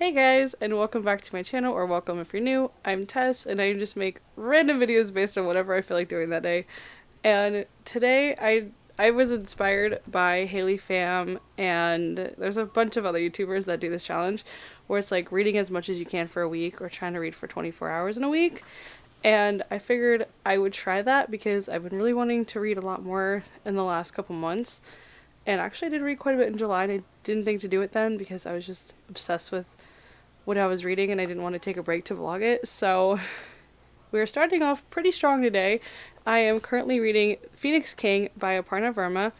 Hey guys, and welcome back to my channel, or welcome if you're new. I'm Tess, and I just make random videos based on whatever I feel like doing that day. And today I was inspired by Haley Pham, and there's a bunch of other YouTubers that do this challenge, where it's like reading as much as you can for a week, or trying to read for 24 hours in a week. And I figured I would try that because I've been really wanting to read a lot more in the last couple months. And actually I did read quite a bit in July, and I didn't think to do it then because I was just obsessed with what I was reading and I didn't want to take a break to vlog it. So we're starting off pretty strong today. I am currently reading Phoenix King by Aparna Verma.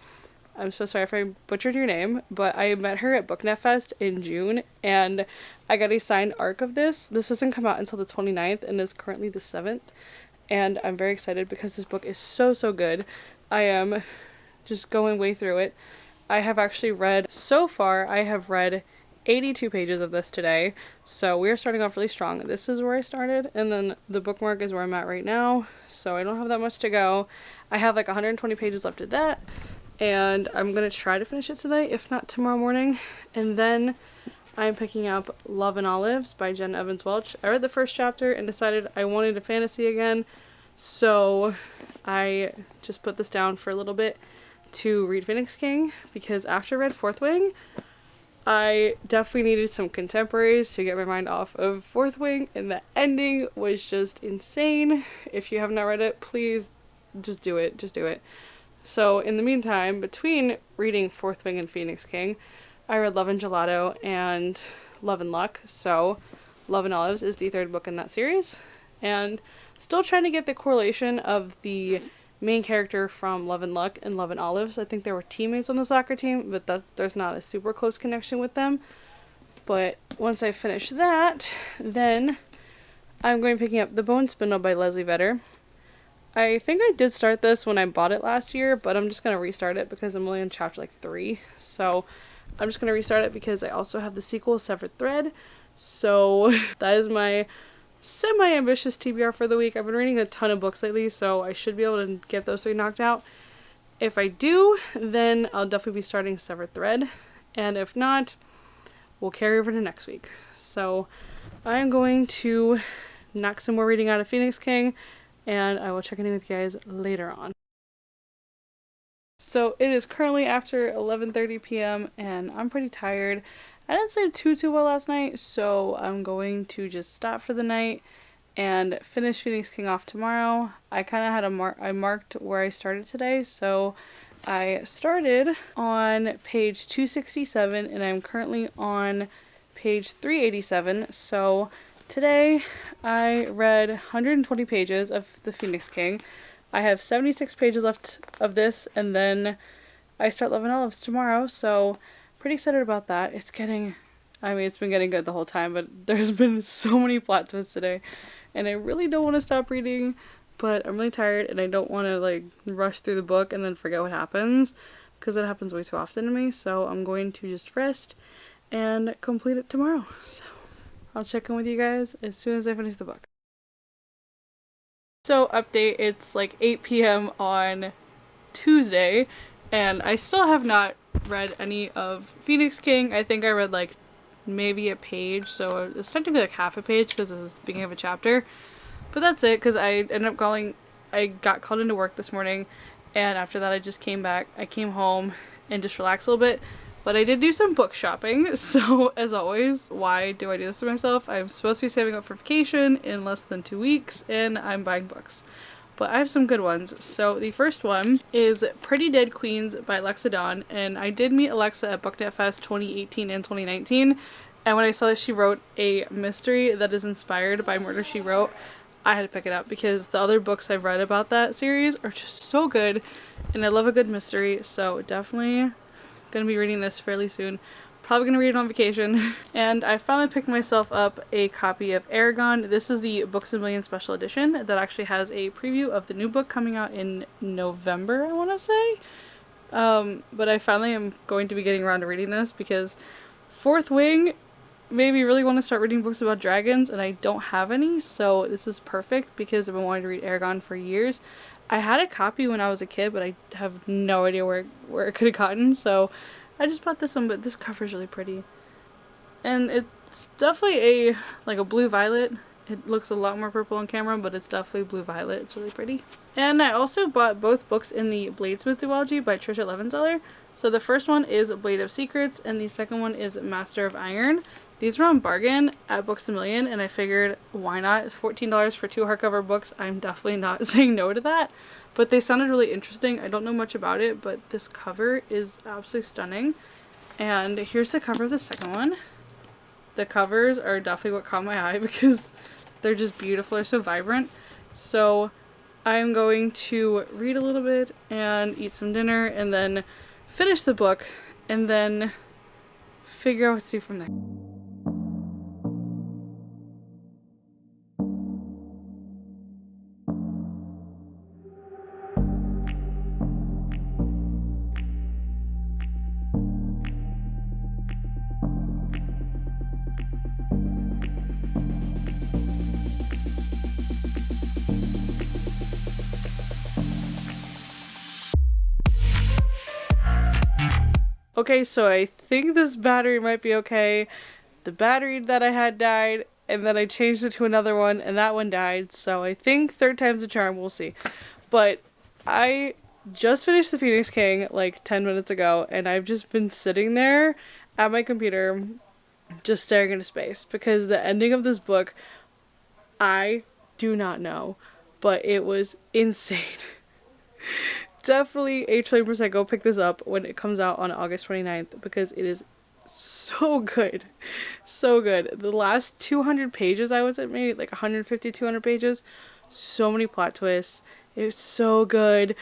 I'm so sorry if I butchered your name, but I met her at BookNet Fest in June and I got a signed arc of this. This doesn't come out until the 29th and is currently the 7th. And I'm very excited because this book is so good. I am just going way through it. I have actually read, so far, I have read 82 pages of this today, so we're starting off really strong. This is where I started, and then the bookmark is where I'm at right now, so I don't have that much to go. I have like 120 pages left of that, and I'm gonna try to finish it today, if not tomorrow morning. And then I'm picking up Love and Olives by Jen Evans Welch. I read the first chapter and decided I wanted a fantasy again, so I just put this down for a little bit to read Phoenix King, because after I read Fourth Wing, I definitely needed some contemporaries to get my mind off of Fourth Wing, and the ending was just insane. If you have not read it, please just do it. Just do it. So in the meantime, between reading Fourth Wing and Phoenix King, I read Love and Gelato and Love and Luck. So Love and Olives is the third book in that series, and still trying to get the correlation of the main character from Love and Luck and Love and Olives. I think they were teammates on the soccer team, but there's not a super close connection with them. But once I finish that, then I'm going picking up The Bone Spindle by Leslie Vedder. I think I did start this when I bought it last year, but I'm just going to restart it because I'm only on chapter like 3. So I'm just going to restart it because I also have the sequel, Severed Thread. So that is my semi-ambitious TBR for the week. I've been reading a ton of books lately, so I should be able to get those 3 knocked out. If I do, then I'll definitely be starting Severed Thread, and if not, we'll carry over to next week. So I'm going to knock some more reading out of Phoenix King, and I will check in with you guys later on. So it is currently after 11:30 p.m. and I'm pretty tired. I didn't sleep too well last night, so I'm going to just stop for the night and finish Phoenix King off tomorrow. I kind of had I marked where I started today, so I started on page 267 and I'm currently on page 387. So today I read 120 pages of the Phoenix King. I have 76 pages left of this, and then I start Love and Olives tomorrow, so pretty excited about that. It's been getting good the whole time, but there's been so many plot twists today, and I really don't want to stop reading, but I'm really tired, and I don't want to like rush through the book and then forget what happens, because it happens way too often to me, so I'm going to just rest and complete it tomorrow. So I'll check in with you guys as soon as I finish the book. So update, it's like 8 p.m. on Tuesday, and I still have not read any of Phoenix King. I think I read like maybe a page, so it's technically like half a page because this is the beginning of a chapter. But that's it, because I got called into work this morning, and after that I just came back. I came home and just relaxed a little bit. But I did do some book shopping, so as always, why do I do this to myself? I'm supposed to be saving up for vacation in less than 2 weeks, and I'm buying books. But I have some good ones. So the first one is Pretty Dead Queens by Alexa Dawn, and I did meet Alexa at BookNet Fest 2018 and 2019, and when I saw that she wrote a mystery that is inspired by Murder, She Wrote, I had to pick it up because the other books I've read about that series are just so good, and I love a good mystery, so definitely gonna be reading this fairly soon. Probably gonna read it on vacation. And I finally picked myself up a copy of Aragon. This is the Books A Million special edition that actually has a preview of the new book coming out in November, I want to say. But I finally am going to be getting around to reading this because Fourth Wing made me really want to start reading books about dragons, and I don't have any, so this is perfect because I've been wanting to read Aragon for years. I had a copy when I was a kid, but I have no idea where it could have gotten, so I just bought this one, but this cover is really pretty. And It's definitely a blue violet. It looks a lot more purple on camera, but it's definitely blue violet. It's really pretty. And I also bought both books in the Bladesmith duology by Trisha Levenseller. So the first one is Blade of Secrets, and the second one is Master of Iron. These were on bargain at Books A Million, and I figured, why not? $14 for 2 hardcover books. I'm definitely not saying no to that. But they sounded really interesting. I don't know much about it, but this cover is absolutely stunning. And here's the cover of the second one. The covers are definitely what caught my eye because they're just beautiful. They're so vibrant. So I'm going to read a little bit and eat some dinner and then finish the book and then figure out what to do from there. Okay, so I think this battery might be okay. The battery that I had died, and then I changed it to another one, and that one died. So I think third time's the charm, we'll see. But I just finished The Phoenix King like 10 minutes ago, and I've just been sitting there at my computer just staring into space. Because the ending of this book, I do not know, but it was insane. Definitely 820% go pick this up when it comes out on August 29th because it is so good. So good. The last 200 pages I was at, maybe like 150, 200 pages. So many plot twists. It was so good.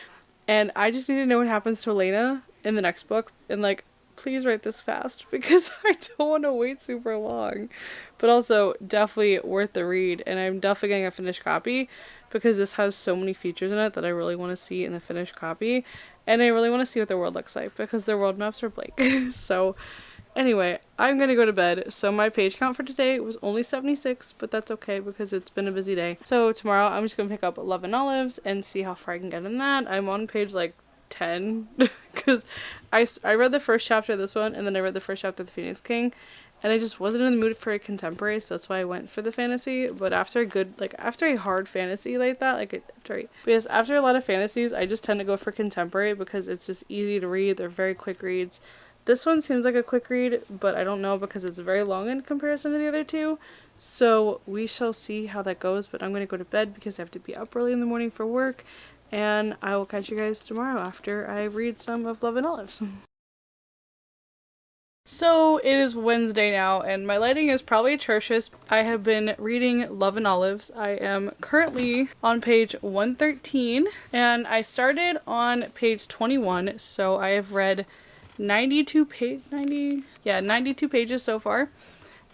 And I just need to know what happens to Elena in the next book. And like, please write this fast because I don't want to wait super long. But also definitely worth the read. And I'm definitely getting a finished copy because this has so many features in it that I really want to see in the finished copy. And I really want to see what the world looks like because their world maps are blank. So anyway, I'm going to go to bed. So my page count for today was only 76, but that's okay because it's been a busy day. So tomorrow I'm just going to pick up Love and Olives and see how far I can get in that. I'm on page like 10 because I read the first chapter of this one and then I read the first chapter of The Phoenix King. And I just wasn't in the mood for a contemporary, so that's why I went for the fantasy. But after a hard fantasy like that, because after a lot of fantasies, I just tend to go for contemporary because it's just easy to read. They're very quick reads. This one seems like a quick read, but I don't know because it's very long in comparison to the other two. So we shall see how that goes. But I'm going to go to bed because I have to be up early in the morning for work. And I will catch you guys tomorrow after I read some of Love and Olives. So it is Wednesday now and my lighting is probably atrocious. I have been reading Love and Olives. I am currently on page 113 and I started on page 21, so I have read 92 pages so far.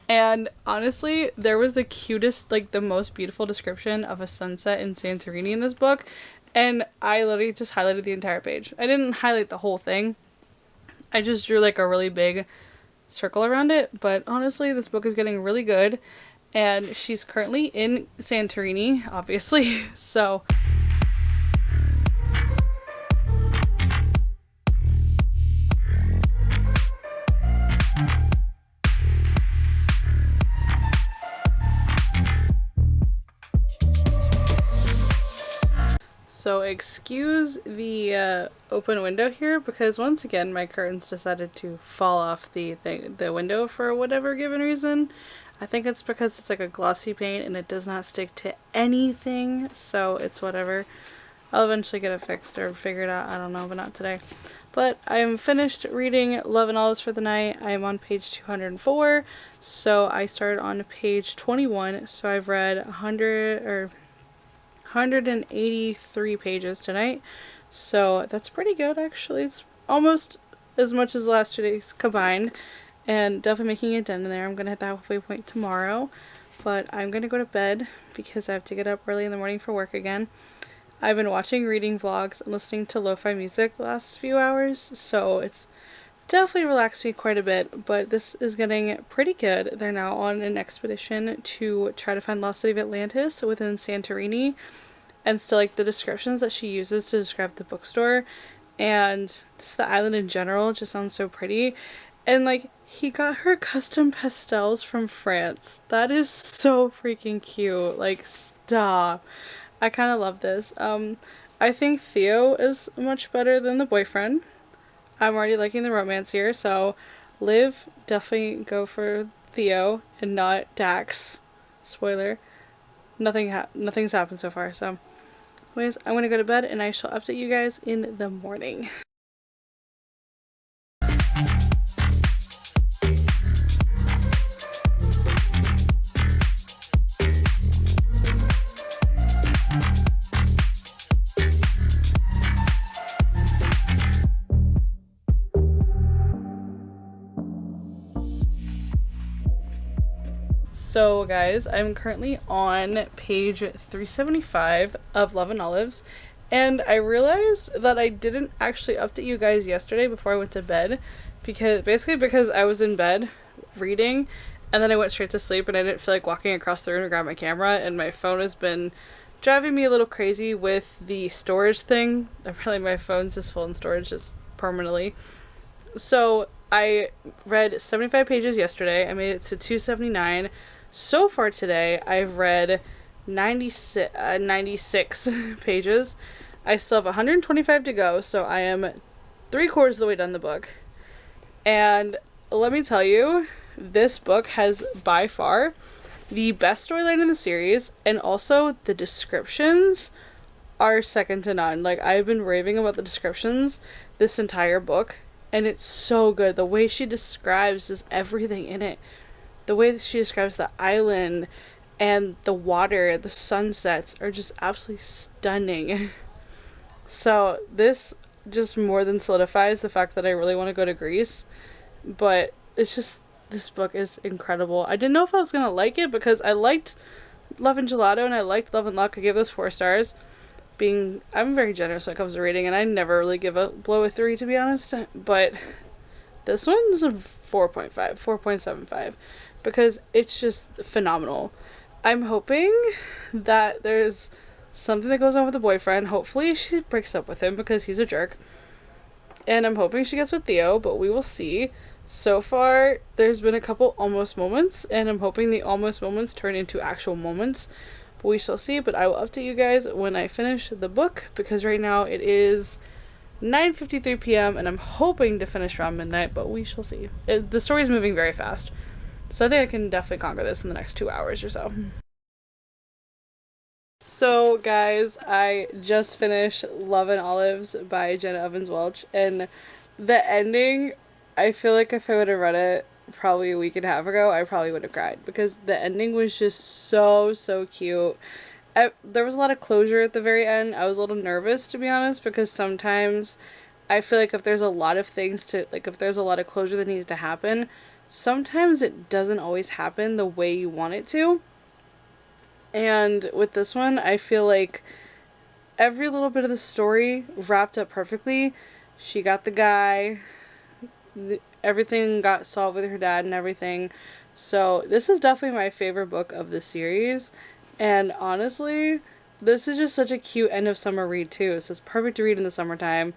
And honestly, there was the cutest, like the most beautiful description of a sunset in Santorini in this book, and I literally just highlighted the entire page. I didn't highlight the whole thing. I just drew like a really big circle around it, but honestly this book is getting really good and she's currently in Santorini, obviously, so excuse the open window here because once again my curtains decided to fall off the window for whatever given reason. I think it's because it's like a glossy paint and it does not stick to anything, so it's whatever. I'll eventually get it fixed or figured out, I don't know, but not today. But I am finished reading Love and Olives for the night. I am on page 204, so I started on page 21, so I've read 183 pages tonight, so that's pretty good actually. It's almost as much as the last 2 days combined and definitely making a dent in there. I'm gonna hit the halfway point tomorrow, but I'm gonna go to bed because I have to get up early in the morning for work again. I've been watching reading vlogs and listening to lo-fi music the last few hours, so it's definitely relaxed me quite a bit, but this is getting pretty good. They're now on an expedition to try to find lost city of Atlantis within Santorini, and still like the descriptions that she uses to describe the bookstore and just the island in general just sounds so pretty. And like He got her custom pastels from France. That is so freaking cute. Like, stop. I kind of love this. I think Theo is much better than the boyfriend. I'm already liking the romance here, so Liv, definitely go for Theo and not Dax. Spoiler. Nothing's happened so far, so anyways, I'm gonna go to bed and I shall update you guys in the morning. So guys, I'm currently on page 375 of Love and Olives, and I realized that I didn't actually update you guys yesterday before I went to bed, because I was in bed reading and then I went straight to sleep and I didn't feel like walking across the room to grab my camera, and my phone has been driving me a little crazy with the storage thing. Apparently my phone's just full in storage just permanently. So I read 75 pages yesterday. I made it to 279. So far today, I've read 96 pages. I still have 125 to go, so I am 3/4 of the way done the book. And let me tell you, this book has by far the best storyline in the series, and also the descriptions are second to none. Like, I've been raving about the descriptions this entire book, and it's so good. The way she describes just everything in it. The way that she describes the island and the water, the sunsets are just absolutely stunning. So this just more than solidifies the fact that I really want to go to Greece. But it's just, this book is incredible. I didn't know if I was going to like it because I liked Love and Gelato and I liked Love and Luck. I gave those 4 stars. I'm very generous when it comes to reading, and I never really give a blow a 3 to be honest. But this one's a 4.5, 4.75. Because it's just phenomenal. I'm hoping that there's something that goes on with the boyfriend. Hopefully she breaks up with him because he's a jerk. And I'm hoping she gets with Theo, but we will see. So far, there's been a couple almost moments, and I'm hoping the almost moments turn into actual moments. But we shall see, but I will update you guys when I finish the book, because right now it is 9:53 p.m. and I'm hoping to finish around midnight, but we shall see. The story is moving very fast. So I think I can definitely conquer this in the next 2 hours or so. So guys, I just finished Love and Olives by Jenna Evans Welch, and the ending, I feel like if I would have read it probably a week and a half ago, I probably would have cried, because the ending was just so cute. There was a lot of closure at the very end. I was a little nervous, to be honest, because sometimes I feel like if there's a lot of if there's a lot of closure that needs to happen, sometimes it doesn't always happen the way you want it to. And with this one, I feel like every little bit of the story wrapped up perfectly. She got the guy, everything got solved with her dad and everything. So this is definitely my favorite book of the series. And honestly, this is just such a cute end of summer read too. So it's perfect to read in the summertime.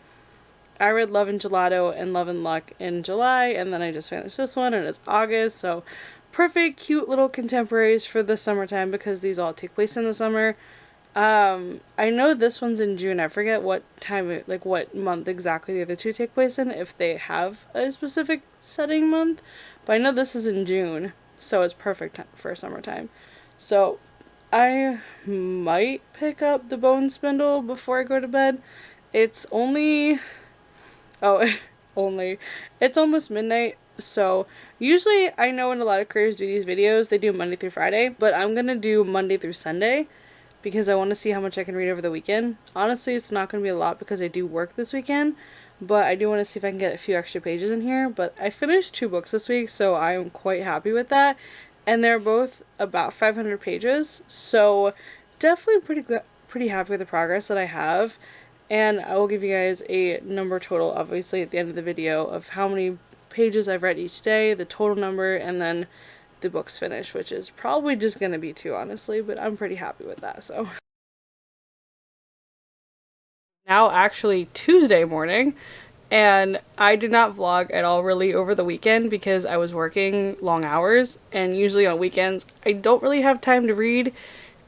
I read Love and Gelato and Love and Luck in July, and then I just finished this one, and it's August, so perfect, cute little contemporaries for the summertime, because these all take place in the summer. I know this one's in June. I forget what time, what month exactly the other two take place in, if they have a specific setting month, but I know this is in June, so it's perfect for summertime. So I might pick up the Bone Spindle before I go to bed. It's only... It's almost midnight, so usually I know when a lot of creators do these videos, they do Monday through Friday, but I'm gonna do Monday through Sunday because I want to see how much I can read over the weekend. Honestly, it's not gonna be a lot because I do work this weekend, but I do want to see if I can get a few extra pages in here. But I finished 2 books this week, so I am quite happy with that, and they're both about 500 pages, so definitely pretty happy with the progress that I have. And I will give you guys a number total, obviously, at the end of the video of how many pages I've read each day, the total number, and then the book's finished, which is probably just going to be 2, honestly, but I'm pretty happy with that, so. Now, actually, Tuesday morning, And I did not vlog at all really over the weekend because I was working long hours, and usually on weekends I don't really have time to read,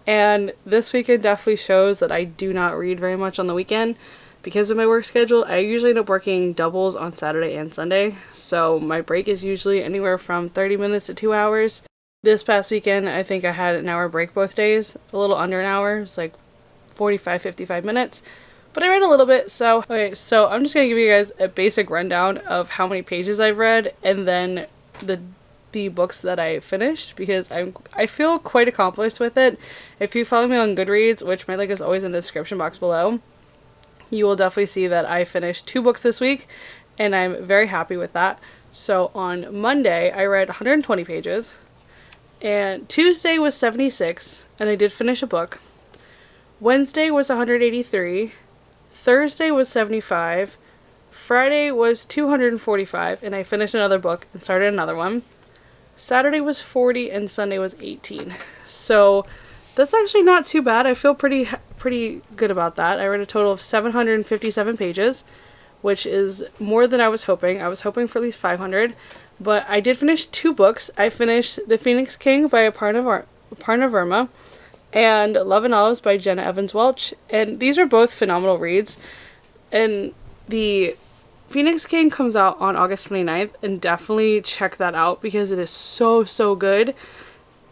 and this weekend definitely shows that I do not read very much on the weekend because of my work schedule. I usually end up working doubles on Saturday and Sunday, so my break is usually anywhere from 30 minutes to 2 hours. This past weekend I think I had an hour break both days, a little under an hour, it's like 45-55 minutes. But I read a little bit, so okay, so I'm just gonna give you guys a basic rundown of how many pages I've read and then the books that I finished, because I feel quite accomplished with it. If you follow me on Goodreads, which my link is always in the description box below, you will definitely see that I finished 2 books this week, and I'm very happy with that. So on Monday I read 120 pages, and Tuesday was 76, and I did finish a book. Wednesday was 183. Thursday was 75, Friday was 245, and I finished another book and started another one. Saturday was 40, and Sunday was 18. So that's actually not too bad. I feel pretty good about that. I read a total of 757 pages, which is more than I was hoping. I was hoping for at least 500, but I did finish 2 books. I finished The Phoenix King by Aparna Verma and Love and Olives by Jenna Evans Welch, and these are both phenomenal reads. And the Phoenix King comes out on August 29th, and definitely check that out because it is so good.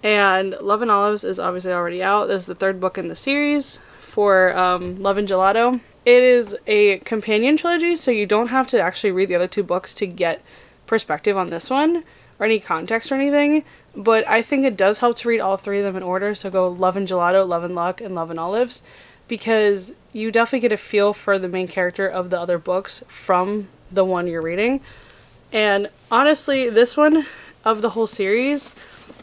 And Love and Olives is obviously already out. This is the 3rd book in the series for Love and Gelato. It is a companion trilogy, so you don't have to actually read the other 2 books to get perspective on this one or any context or anything. But I think it does help to read all 3 of them in order, so go Love and Gelato, Love and Luck, and Love and Olives, because you definitely get a feel for the main character of the other books from the one you're reading. And honestly, this one, of the whole series,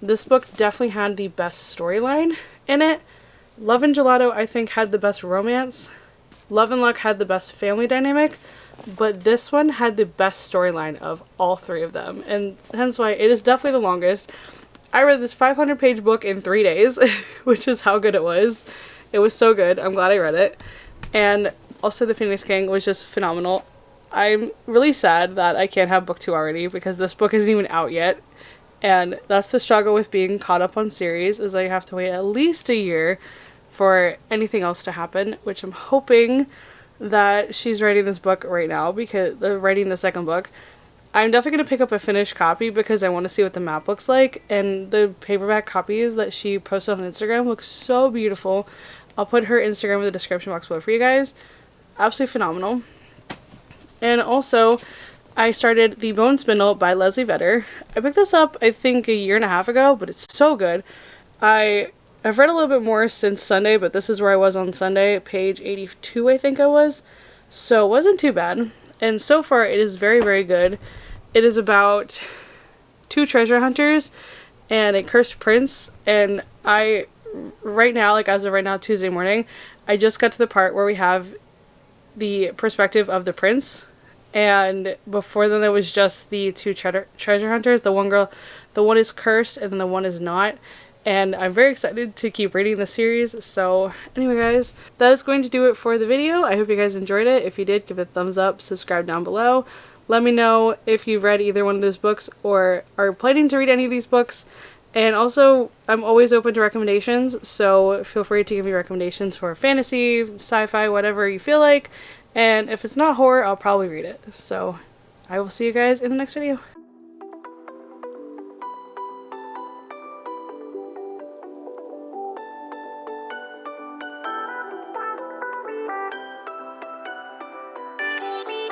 this book definitely had the best storyline in it. Love and Gelato, I think, had the best romance. Love and Luck had the best family dynamic, but this one had the best storyline of all 3 of them, and hence why it is definitely the longest. I read this 500-page book in 3 days, which is how good it was. It was so good. I'm glad I read it. And also The Phoenix King was just phenomenal. I'm really sad that I can't have book 2 already because this book isn't even out yet. And that's the struggle with being caught up on series, is I have to wait at least a year for anything else to happen, which I'm hoping that she's writing this book right now, because writing the 2nd book. I'm definitely going to pick up a finished copy because I want to see what the map looks like, and the paperback copies that she posted on Instagram look so beautiful. I'll put her Instagram in the description box below for you guys. Absolutely phenomenal. And also, I started The Bone Spindle by Leslie Vedder. I picked this up, I think, a year and a half ago, but it's so good. I've read a little bit more since Sunday, but this is where I was on Sunday, page 82 I think I was. So it wasn't too bad. And so far it is very good. It is about 2 treasure hunters and a cursed prince, and right now, like as of right now, Tuesday morning, I just got to the part where we have the perspective of the prince, and before then it was just the 2 treasure hunters. The one is cursed and then the one is not. And I'm very excited to keep reading the series. So anyway guys, that is going to do it for the video. I hope you guys enjoyed it. If you did, give it a thumbs up, subscribe down below. Let me know if you've read either one of those books or are planning to read any of these books. And also, I'm always open to recommendations, so feel free to give me recommendations for fantasy, sci-fi, whatever you feel like. And if it's not horror, I'll probably read it. So I will see you guys in the next video.